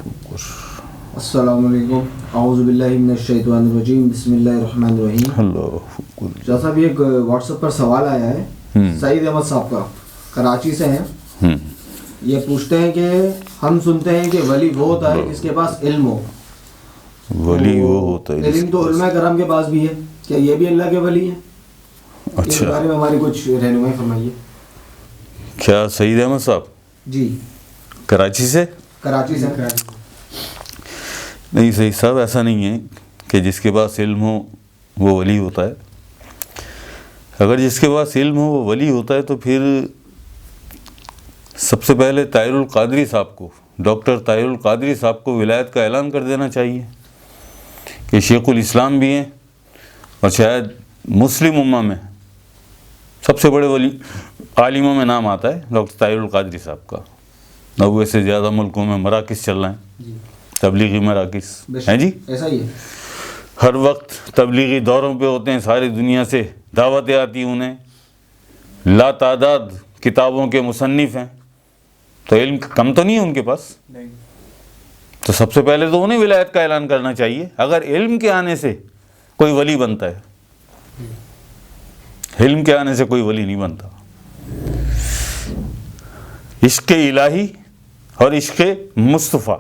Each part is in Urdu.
السلام علیکم، اعوذ باللہ من الشیطان الرجیم، بسم اللہ الرحمن الرحیم۔ شاہ صاحب ایک واٹس ایپ پر سوال آیا ہے سعید احمد صاحب کا، کراچی سے ہیں۔ یہ پوچھتے ہیں کہ ہم سنتے ہیں کہ ولی وہ ہوتا ہے جس کے پاس علم ہو۔ ولی وہ ہوتا ہے علم تو علماء کرام کے پاس بھی ہے، کیا یہ بھی اللہ کے ولی ہیں؟ اس کے بارے میں ہماری کچھ رہنمائی فرمائیے۔ کیا سعید احمد صاحب جی کراچی سے؟ کراچی سے۔ نہیں سعید صاحب، ایسا نہیں ہے کہ جس کے پاس علم ہو وہ ولی ہوتا ہے۔ اگر جس کے پاس علم ہو وہ ولی ہوتا ہے تو پھر سب سے پہلے طاہر القادری صاحب کو، ڈاکٹر طاہر القادری صاحب کو ولایت کا اعلان کر دینا چاہیے کہ شیخ الاسلام بھی ہیں اور شاید مسلم امہ میں سب سے بڑے ولی عالموں میں نام آتا ہے ڈاکٹر طاہر القادری صاحب کا۔ 90 سے زیادہ ملکوں میں مراکز چل رہے ہیں، تبلیغی مراکز ہیں جی، ایسا ہی ہے۔ ہر وقت تبلیغی دوروں پہ ہوتے ہیں، ساری دنیا سے دعوتیں آتی انہیں، لا تعداد کتابوں کے مصنف ہیں، تو علم کم تو نہیں ہے ان کے پاس؟ تو سب سے پہلے تو انہیں ولایت کا اعلان کرنا چاہیے اگر علم کے آنے سے کوئی ولی بنتا ہے۔ علم کے آنے سے کوئی ولی نہیں بنتا۔ عشق الہی اور عشق مصطفیٰ،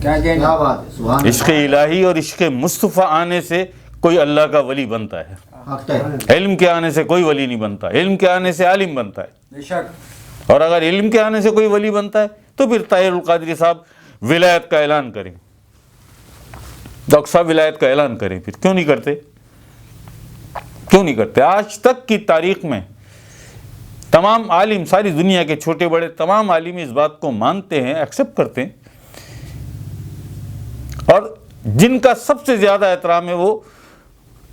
کیا بات ہے، سبحان اللہ۔ عشق الہی اور عشق مصطفیٰ آنے سے کوئی اللہ کا ولی بنتا ہے۔ حق ہے۔ علم کے آنے سے کوئی ولی نہیں بنتا، علم کے آنے سے عالم بنتا ہے۔ بے شک۔ اور اگر علم کے آنے سے کوئی ولی بنتا ہے تو پھر طاہر القادری صاحب ولایت کا اعلان کریں، ڈاکٹر صاحب ولایت کا اعلان کریں۔ پھر کیوں نہیں کرتے؟ کیوں نہیں کرتے؟ آج تک کی تاریخ میں تمام عالم، ساری دنیا کے چھوٹے بڑے تمام عالم اس بات کو مانتے ہیں، ایکسیپٹ کرتے ہیں، اور جن کا سب سے زیادہ احترام ہے وہ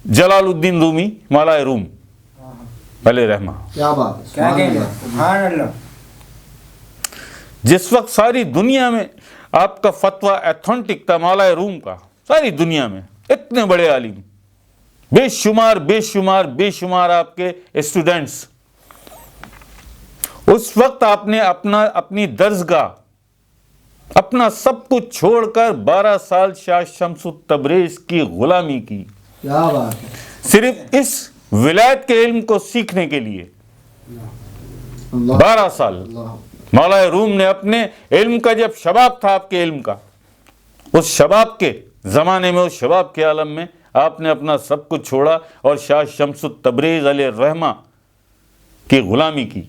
جلال الدین رومی، مولا روم علیہ رحمہ۔ کیا بات ہے، سبحان اللہ۔ جس وقت ساری دنیا میں آپ کا فتویٰ ایتھنٹک تھا مولا روم کا، ساری دنیا میں اتنے بڑے عالم، بے شمار بے شمار بے شمار آپ کے اسٹوڈنٹس، اس وقت آپ نے اپنی درسگاہ، اپنا سب کچھ چھوڑ کر 12 سال شاہ شمس تبریز کی غلامی کی، کیا بات ہے، صرف اس ولایت کے علم کو سیکھنے کے لیے 12 سال۔ مولا روم نے اپنے علم کا جب شباب تھا، آپ کے علم کا، اس شباب کے زمانے میں، اس شباب کے عالم میں آپ نے اپنا سب کچھ چھوڑا اور شاہ شمس تبریز علیہ رحمہ کی غلامی کی۔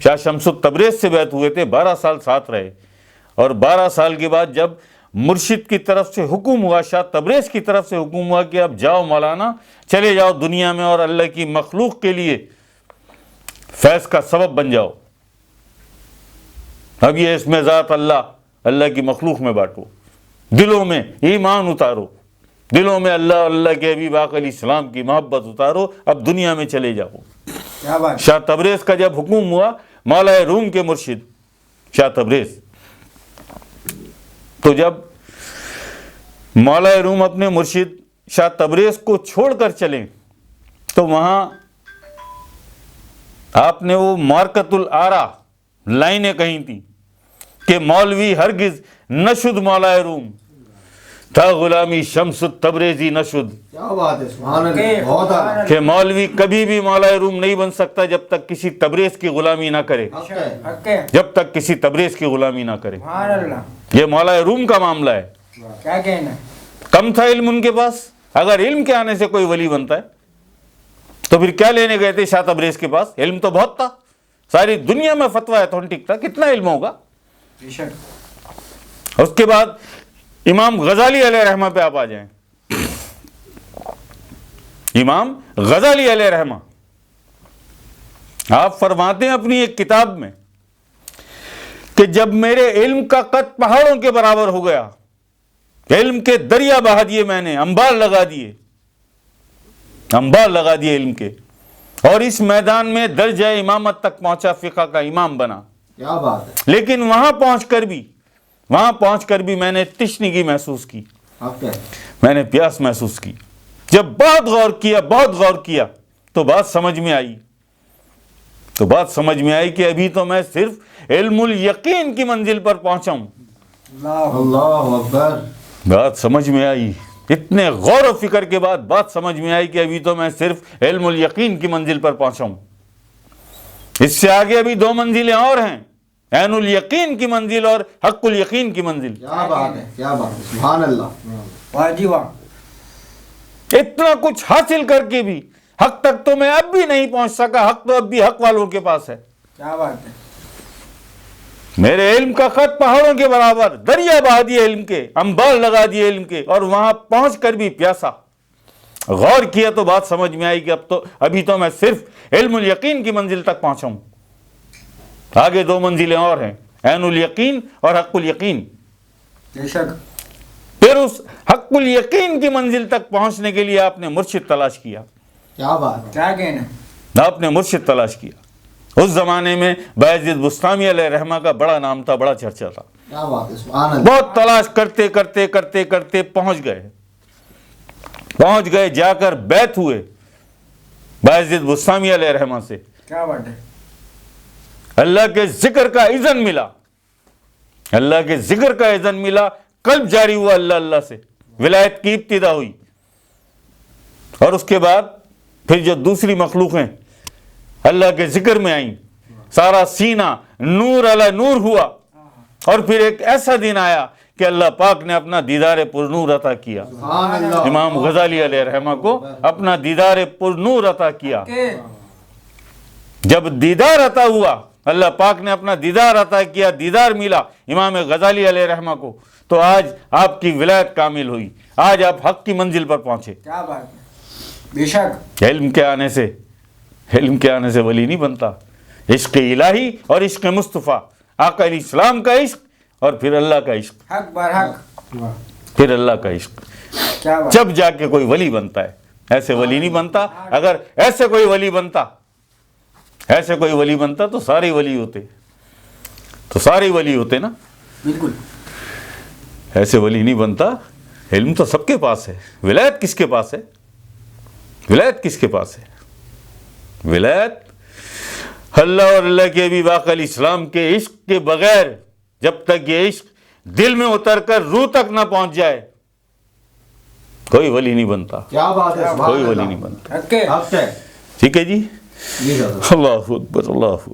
شاہ شمس تبریز سے بیعت ہوئے تھے، 12 سال ساتھ رہے، اور 12 سال کے بعد جب مرشد کی طرف سے حکم ہوا، شاہ تبریز کی طرف سے حکم ہوا کہ اب جاؤ مولانا، چلے جاؤ دنیا میں اور اللہ کی مخلوق کے لیے فیض کا سبب بن جاؤ، اب یہ اس میں ذات اللہ کی مخلوق میں بانٹو، دلوں میں ایمان اتارو، دلوں میں اللہ کے حبیب آقا علیہ السلام کی محبت اتارو، اب دنیا میں چلے جاؤ۔ شاہ تبریز کا جب حکم ہوا، مولا روم کے مرشد شاہ تبریز، تو جب مولا روم اپنے مرشد شاہ تبریز کو چھوڑ کر چلیں تو وہاں آپ نے وہ مارکت الآرا لائنیں کہیں تھیں کہ مولوی ہرگز نشد مولا روم تھا، غلامی شمس تبریزی نشد۔ کیا بات ہے، سبحان اللہ، بہت اعلیٰ۔ کہ مولوی کبھی بھی مولا روم نہیں بن سکتا جب تک کسی تبریز کی غلامی نہ کرے، جب تک کسی تبریز کی غلامی نہ کرے۔ یہ مولا روم کا معاملہ ہے۔ کیا کہنا، کم تھا علم ان کے پاس، اگر علم کے آنے سے کوئی ولی بنتا ہے تو پھر کیا لینے گئے تھے شاہ تبریز کے پاس؟ علم تو بہت تھا، ساری دنیا میں فتویٰ ایتھنٹک تھا، کتنا علم ہوگا۔ اس کے بعد امام غزالی علیہ رحمہ پہ آپ آ جائیں۔ امام غزالی علیہ رحمہ آپ فرماتے ہیں اپنی ایک کتاب میں کہ جب میرے علم کا قد پہاڑوں کے برابر ہو گیا، علم کے دریا بہا دیے میں نے، انبار لگا دیے علم کے، اور اس میدان میں درجہ امامت تک پہنچا، فقہ کا امام بنا۔ کیا بات ہے، لیکن وہاں پہنچ کر بھی میں نے تشنگی محسوس کی، میں نے پیاس محسوس کی۔ جب بہت غور کیا تو بات سمجھ میں آئی کہ ابھی تو میں صرف علم الیقین کی منزل پر پہنچا ہوں، اللہ اکبر. بات سمجھ میں آئی. اتنے غور و فکر کے بعد بات سمجھ میں آئی کہ ابھی تو میں صرف علم الیقین کی منزل پر پہنچا ہوں. اس سے آگے ابھی 2 منزلیں اور ہیں, عین الیقین کی منزل اور حق الیقین کی منزل. کیا بات ہے, کیا بات ہے, سبحان اللہ. واہ جی واہ. اتنا کچھ حاصل کر کے بھی حق تک تو میں اب بھی نہیں پہنچ سکا. حق تو اب بھی حق والوں کے پاس ہے. کیا بات ہے. میرے علم کا خط پہاڑوں کے برابر, دریا بہا دیے علم کے, انبار لگا دیے علم کے, اور وہاں پہنچ کر بھی پیاسا. غور کیا تو بات سمجھ میں آئی کہ ابھی تو میں صرف علم الیقین کی منزل تک پہنچا ہوں. آگے 2 منزلیں اور ہیں, عین الیقین اور حق الیقین. بے شک. پھر اس حق الیقین کی منزل تک پہنچنے کے لیے آپ نے مرشد تلاش کیا. کیا بات ہے. کیا کہنا. آپ نے مرشد تلاش کیا. اس زمانے میں بایزید بسطامی علیہ رحمہ کا بڑا نام تھا, بڑا چرچا تھا. کیا بات ہے, سبحان اللہ. بہت تلاش کرتے کرتے کرتے کرتے پہنچ گئے, جا کر بیعت ہوئے بایزید بسطامی علیہ رحمہ سے. کیا بات ہے. اللہ کے ذکر کا اذن ملا, اللہ کے ذکر کا اذن ملا, قلب جاری ہوا اللہ اللہ سے, ولایت کی ابتدا ہوئی. اور اس کے بعد پھر جو دوسری مخلوقیں اللہ کے ذکر میں آئیں, سارا سینہ نور علی نور ہوا. اور پھر ایک ایسا دن آیا کہ اللہ پاک نے اپنا دیدار پر نور عطا کیا. سبحان اللہ. امام غزالی علیہ رحمہ کو اپنا دیدار پر نور عطا کیا. جب دیدار عطا ہوا, اللہ پاک نے اپنا دیدار عطا کیا, دیدار ملا امام غزالی علیہ رحمہ کو, تو آج آپ کی ولایت کامل ہوئی. آج آپ حق کی منزل پر پہنچے. کیا بات ہے. بے شک. علم کے آنے سے ولی نہیں بنتا. عشق الہی اور عشق مصطفیٰ, آقا علیہ السلام کا عشق اور پھر اللہ کا عشق, حق بر حق. پھر اللہ کا عشق, کیا بات. جب جا کے کوئی ولی بنتا ہے. ایسے ولی نہیں بنتا. اگر ایسے کوئی ولی بنتا تو سارے ولی ہوتے نا. بالکل. ایسے ولی نہیں بنتا. علم تو سب کے پاس ہے, ولایت کس کے پاس ہے؟ ولایت اللہ اور اللہ کے حبیب آقا علیہ السلام کے عشق کے بغیر, جب تک یہ عشق دل میں اتر کر روح تک نہ پہنچ جائے, کوئی ولی نہیں بنتا. کیا بات ہے, سبحان کوئی اللہ. ولی نہیں بنتا. حق ہے. حق ہے. ٹھیک ہے جی. جی سر. اللہ اکبر, اللہ اکبر.